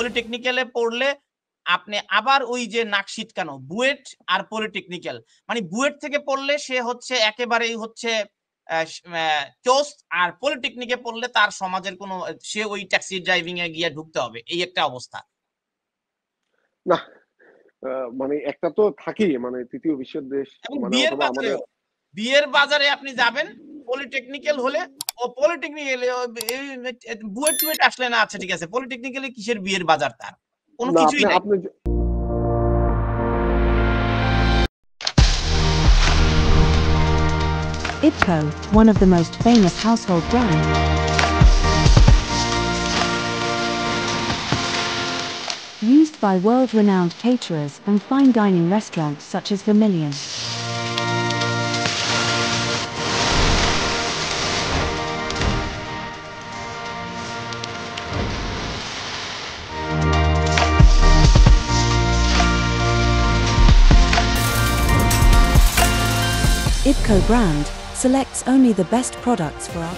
পলিটেকনিক্যালে পড়লে আপনি আবার ওই যে নাক সিটকানো বুয়েট আর পলিটেকনিক্যাল, মানে বুয়েট থেকে পড়লে সে হচ্ছে একেবারেই হচ্ছে চোস, আর পলিটেকনিকে পড়লে তার সমাজের কোনো, সে ওই ট্যাক্সি ড্রাইভিং এ গিয়ে ঢুকতে হবে, এই একটা অবস্থা। না মানে একটা তো থাকেই, মানে তৃতীয় বিশ্বের দেশ, মানে অথবা আমাদের বিয়ের বাজারে আপনি যাবেন পলিটেকনিক্যাল হলে, ও পলিটেকনিক্যাল বুয়েট টুয়েট আসলে না, আচ্ছা ঠিক আছে, পলিটেকনিক্যালে কিসের বিয়ের বাজার, তার কোনো কিছুই নাই। IPCO, one of the most famous household brands, used by world-renowned caterers and fine dining restaurants such as Vermilion. IPCO brand selects only the best products for our